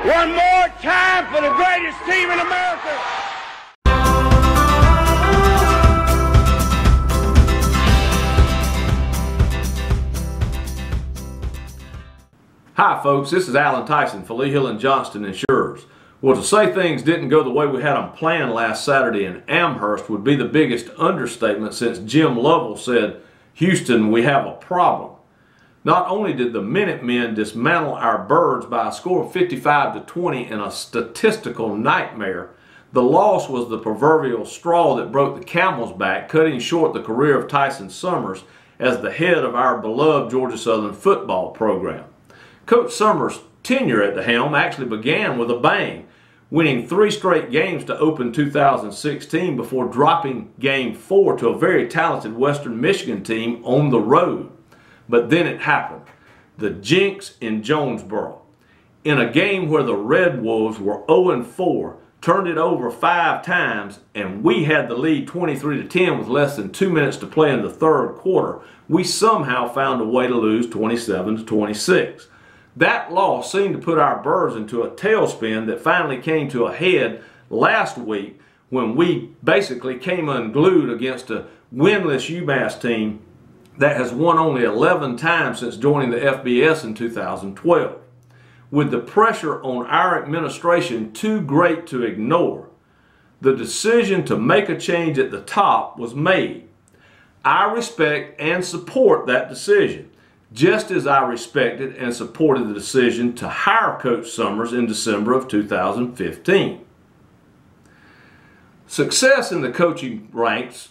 One more time for the greatest team in America. Hi folks, this is Alan Tyson for Lee Hill & Johnston Insurers. Well, to say things didn't go the way we had them planned last Saturday in Amherst would be the biggest understatement since Jim Lovell said, "Houston, we have a problem." Not only did the Minutemen dismantle our Birds by a score of 55-20 in a statistical nightmare, the loss was the proverbial straw that broke the camel's back, cutting short the career of Tyson Summers as the head of our beloved Georgia Southern football program. Coach Summers' tenure at the helm actually began with a bang, winning 3 straight games to open 2016 before dropping Game 4 to a very talented Western Michigan team on the road. But then it happened. The jinx in Jonesboro. In a game where the Red Wolves were 0-4, turned it over 5 times, and we had the lead 23-10 with less than 2 minutes to play in the third quarter, we somehow found a way to lose 27-26. That loss seemed to put our Birds into a tailspin that finally came to a head last week when we basically came unglued against a winless UMass team that has won only 11 times since joining the FBS in 2012. With the pressure on our administration too great to ignore, the decision to make a change at the top was made. I respect and support that decision, just as I respected and supported the decision to hire Coach Summers in December of 2015. Success in the coaching ranks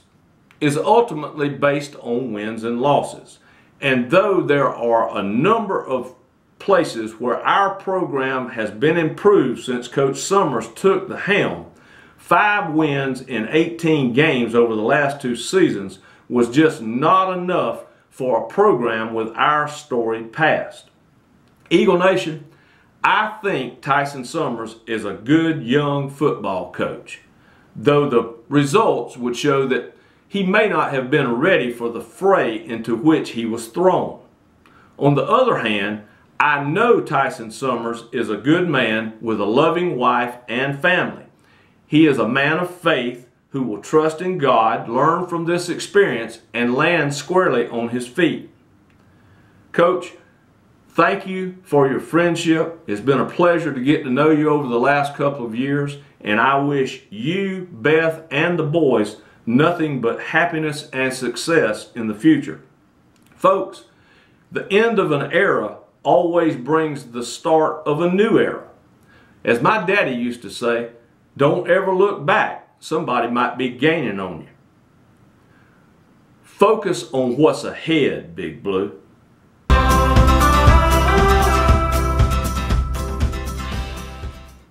is ultimately based on wins and losses. And though there are a number of places where our program has been improved since Coach Summers took the helm, 5 wins in 18 games over the last 2 seasons was just not enough for a program with our storied past. Eagle Nation, I think Tyson Summers is a good young football coach, though the results would show that he may not have been ready for the fray into which he was thrown. On the other hand, I know Tyson Summers is a good man with a loving wife and family. He is a man of faith who will trust in God, learn from this experience, and land squarely on his feet. Coach, thank you for your friendship. It's been a pleasure to get to know you over the last couple of years, and I wish you, Beth, and the boys nothing but happiness and success in the future. Folks, the end of an era always brings the start of a new era. As my daddy used to say, don't ever look back. Somebody might be gaining on you. Focus on what's ahead, Big Blue.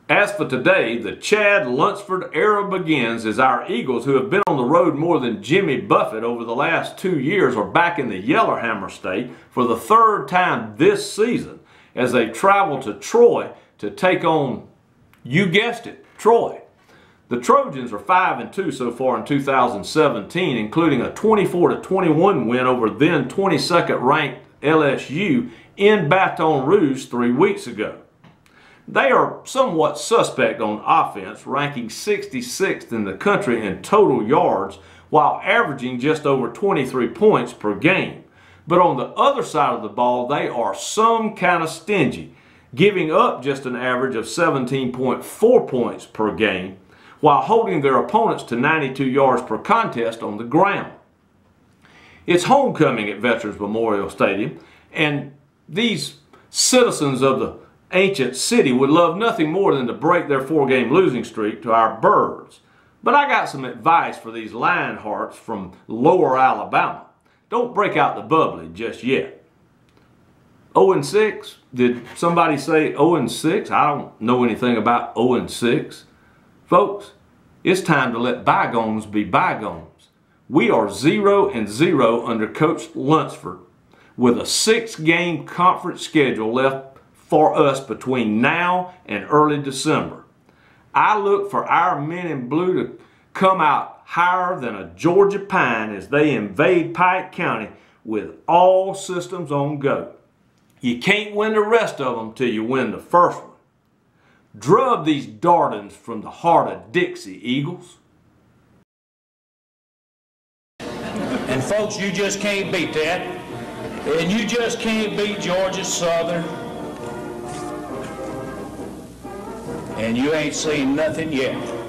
As for today, the Chad Lunsford era begins as our Eagles, who have been on the road more than Jimmy Buffett over the last 2 years, are back in the Yellowhammer State for the 3rd time this season as they travel to Troy to take on, you guessed it, Troy. The Trojans are 5-2 so far in 2017, including a 24-21 win over then 22nd ranked LSU in Baton Rouge 3 weeks ago. They are somewhat suspect on offense, ranking 66th in the country in total yards while averaging just over 23 points per game. But on the other side of the ball, they are some kind of stingy, giving up just an average of 17.4 points per game while holding their opponents to 92 yards per contest on the ground. It's homecoming at Veterans Memorial Stadium, and these citizens of the ancient city would love nothing more than to break their 4-game losing streak to our Birds. But I got some advice for these Lionhearts from lower Alabama. Don't break out the bubbly just yet. 0-6? Did somebody say 0-6? I don't know anything about 0-6. Folks, it's time to let bygones be bygones. We are 0-0 under Coach Lunsford with a 6-game conference schedule left for us between now and early December. I look for our men in blue to come out higher than a Georgia pine as they invade Pike County with all systems on go. You can't win the rest of them till you win the first one. drub these Dardens from the heart of Dixie, Eagles. And folks, you just can't beat that. And you just can't beat Georgia Southern. And you ain't seen nothing yet.